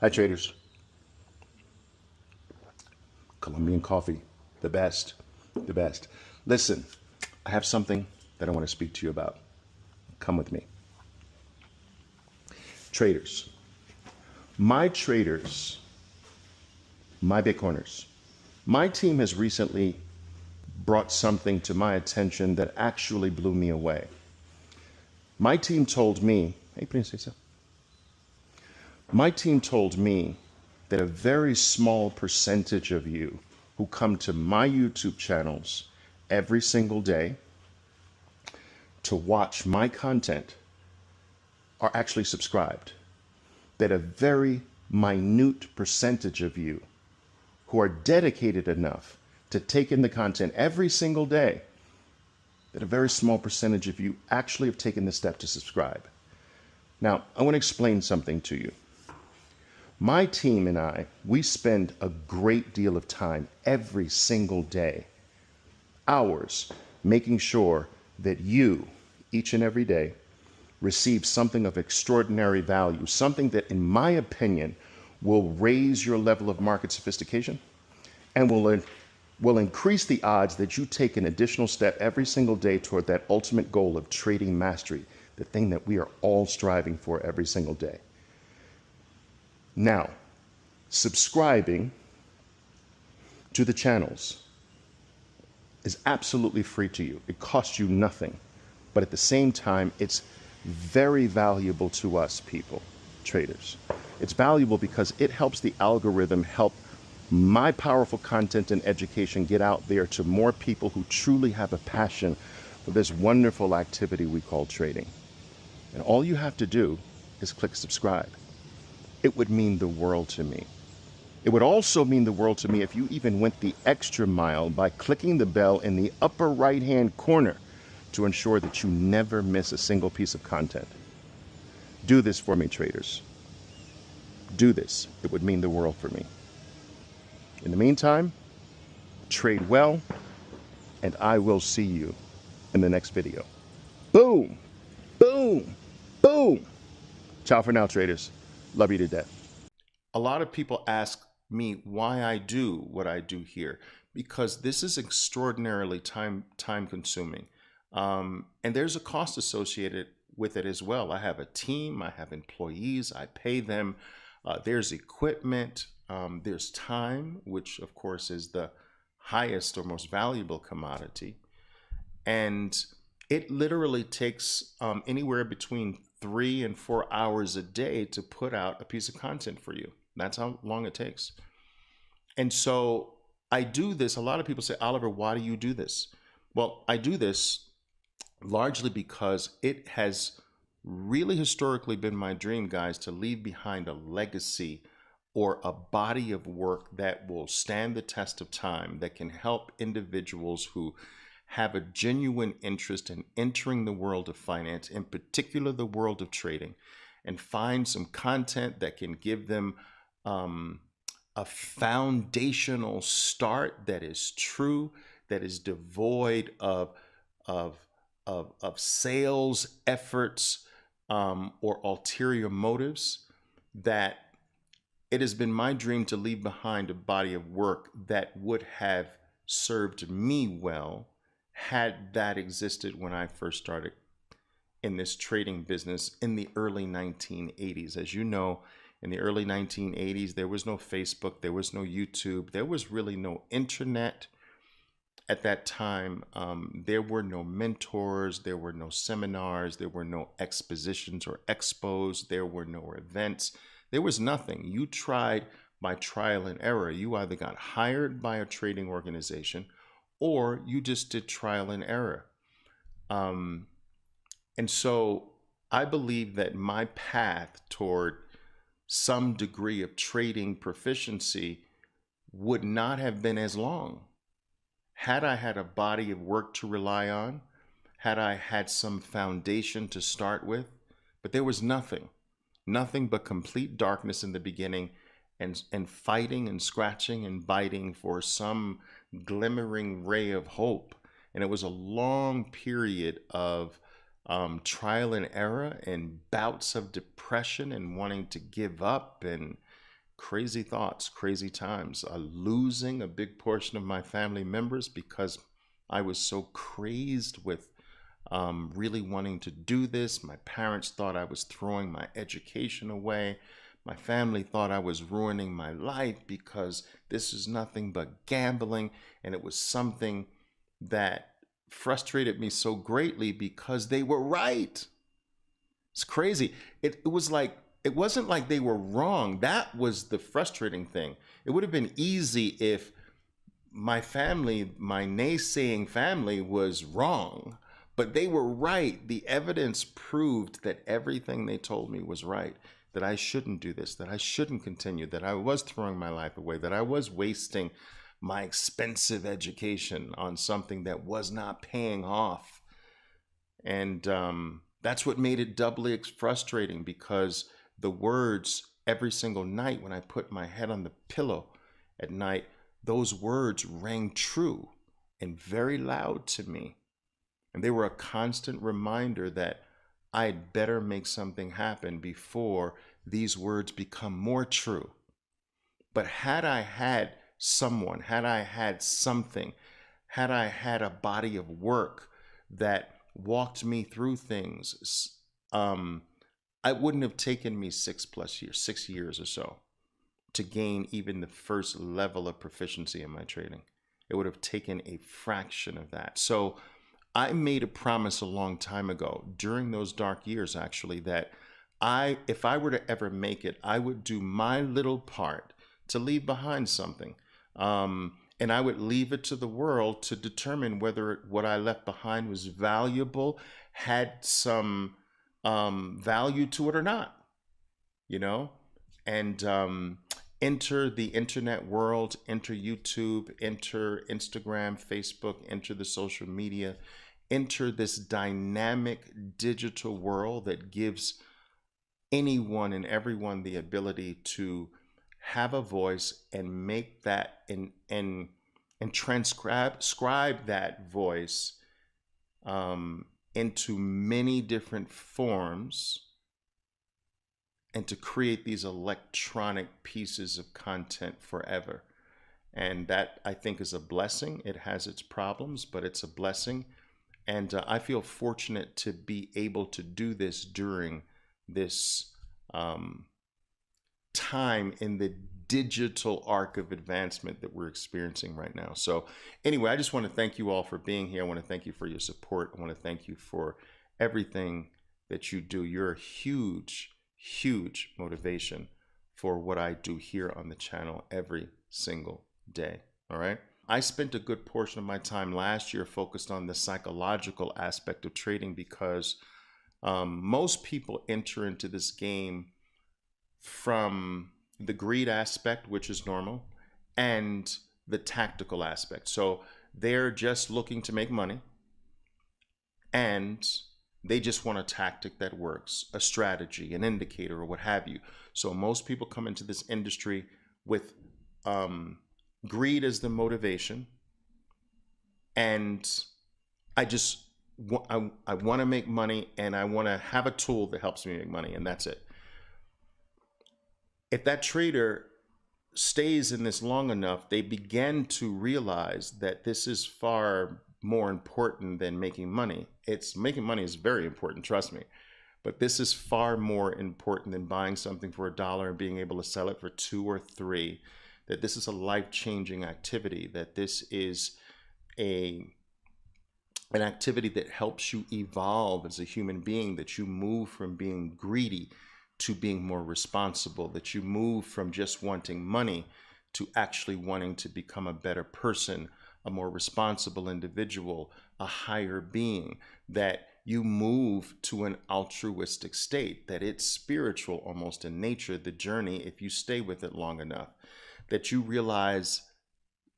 Hi, traders. Colombian coffee, the best, the best. Listen, I have something that I want to speak to you about. Come with me. Traders, my traders, my Bitcoiners, my team has recently brought something to my attention that actually blew me away. My team told me, hey, Princesa. My team told me that a very small percentage of you who come to my YouTube channels every single day to watch my content are actually subscribed. That a very minute percentage of you who are dedicated enough to take in the content every single day, that a very small percentage of you actually have taken the step to subscribe. Now, I want to explain something to you. My team and I, we spend a great deal of time every single day, hours, making sure that you, each and every day, receive something of extraordinary value, something that, in my opinion, will raise your level of market sophistication and will increase the odds that you take an additional step every single day toward that ultimate goal of trading mastery, the thing that we are all striving for every single day. Now, subscribing to the channels is absolutely free to you. It costs you nothing. But at the same time, it's very valuable to us people, traders. It's valuable because it helps the algorithm help my powerful content and education get out there to more people who truly have a passion for this wonderful activity we call trading. And all you have to do is click subscribe. It would mean the world to me. It would also mean the world to me if you even went the extra mile by clicking the bell in the upper right-hand corner to ensure that you never miss a single piece of content. Do this for me, traders. Do this. It would mean the world for me. In the meantime, trade well, and I will see you in the next video. Boom, boom, boom. Ciao for now, traders. Love you to death. A lot of people ask me why I do what I do here, because this is extraordinarily time consuming. And there's a cost associated with it as well. I have a team, I have employees, I pay them. There's equipment, there's time, which of course is the highest or most valuable commodity. And it literally takes anywhere between 3 and 4 hours a day to put out a piece of content for you. That's how long it takes. And so I do this. A lot of people say, Oliver, why do you do this? Well, I do this largely because it has really historically been my dream, guys, to leave behind a legacy or a body of work that will stand the test of time, that can help individuals who have a genuine interest in entering the world of finance, in particular the world of trading, and find some content that can give them a foundational start that is true, that is devoid of sales efforts or ulterior motives. That it has been my dream to leave behind a body of work that would have served me well had that existed when I first started in this trading business in the early 1980s. As you know, in the early 1980s, there was no Facebook, there was no YouTube, there was really no internet. At that time, there were no mentors, there were no seminars, there were no expositions or expos, there were no events, there was nothing. You tried by trial and error. You either got hired by a trading organization or you just did trial and error. And so I believe that my path toward some degree of trading proficiency would not have been as long had I had a body of work to rely on, had I had some foundation to start with. But there was nothing but complete darkness in the beginning, and fighting and scratching and biting for some glimmering ray of hope. And it was a long period of trial and error and bouts of depression and wanting to give up and crazy thoughts, crazy times, losing a big portion of my family members because I was so crazed with really wanting to do this. My parents thought I was throwing my education away. My family thought I was ruining my life because this is nothing but gambling. And it was something that frustrated me so greatly because they were right. It's crazy. It was like, it wasn't like they were wrong. That was the frustrating thing. It would have been easy if my family, my naysaying family, was wrong, but they were right. The evidence proved that everything they told me was right, that I shouldn't do this, that I shouldn't continue, that I was throwing my life away, that I was wasting my expensive education on something that was not paying off. And that's what made it doubly frustrating, because the words every single night when I put my head on the pillow at night, those words rang true and very loud to me. And they were a constant reminder that I'd better make something happen before these words become more true. But had I had someone, had I had something, had I had a body of work that walked me through things, it wouldn't have taken me 6 years or so to gain even the first level of proficiency in my trading. It would have taken a fraction of that. So I made a promise a long time ago, during those dark years actually, that if I were to ever make it, I would do my little part to leave behind something. And I would leave it to the world to determine whether what I left behind was valuable, had some value to it or not, and enter the internet world, enter YouTube, enter Instagram, Facebook, enter the social media, enter this dynamic digital world that gives anyone and everyone the ability to have a voice and make that and transcribe that voice into many different forms, and to create these electronic pieces of content forever. And that, I think, is a blessing. It has its problems, but it's a blessing. And I feel fortunate to be able to do this during this time in the digital arc of advancement that we're experiencing right now. So anyway, I just want to thank you all for being here. I want to thank you for your support. I want to thank you for everything that you do. You're a huge, huge motivation for what I do here on the channel every single day. All right. I spent a good portion of my time last year focused on the psychological aspect of trading, because most people enter into this game from the greed aspect, which is normal, and the tactical aspect. So they're just looking to make money, and they just want a tactic that works, a strategy, an indicator, or what have you. So most people come into this industry with greed as the motivation, and I want to make money, and I want to have a tool that helps me make money, and that's it. If that trader stays in this long enough, they begin to realize that this is far more important than making money. Making money is very important, trust me. But this is far more important than buying something for $1 and being able to sell it for $2 or $3. That this is a life-changing activity. That this is an activity that helps you evolve as a human being. That you move from being greedy to being more responsible, that you move from just wanting money to actually wanting to become a better person, a more responsible individual, a higher being, that you move to an altruistic state, that it's spiritual almost in nature, the journey, if you stay with it long enough, that you realize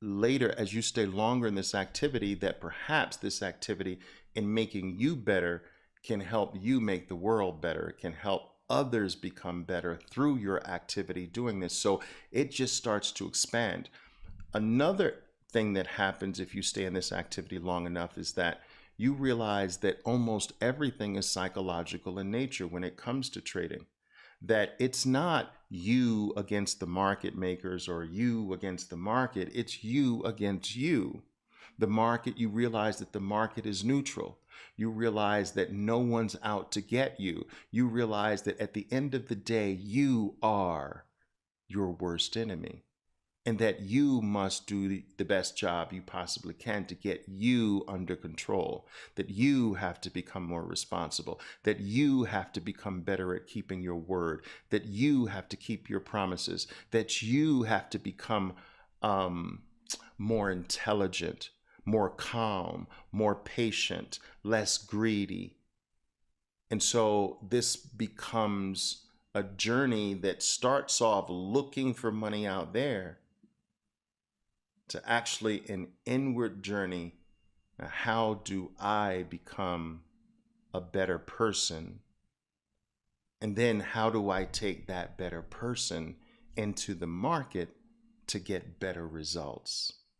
later as you stay longer in this activity that perhaps this activity in making you better can help you make the world better, it can help others become better through your activity doing this. So it just starts to expand. Another thing that happens if you stay in this activity long enough is that you realize that almost everything is psychological in nature when it comes to trading. that it's not you against the market makers or you against the market, it's you against you. The market, you realize that the market is neutral. You realize that no one's out to get you. You realize that at the end of the day, you are your worst enemy, and that you must do the best job you possibly can to get you under control, that you have to become more responsible, that you have to become better at keeping your word, that you have to keep your promises, that you have to become more intelligent, more calm, more patient, less greedy. And so this becomes a journey that starts off looking for money out there to actually an inward journey. How do I become a better person? And then how do I take that better person into the market to get better results?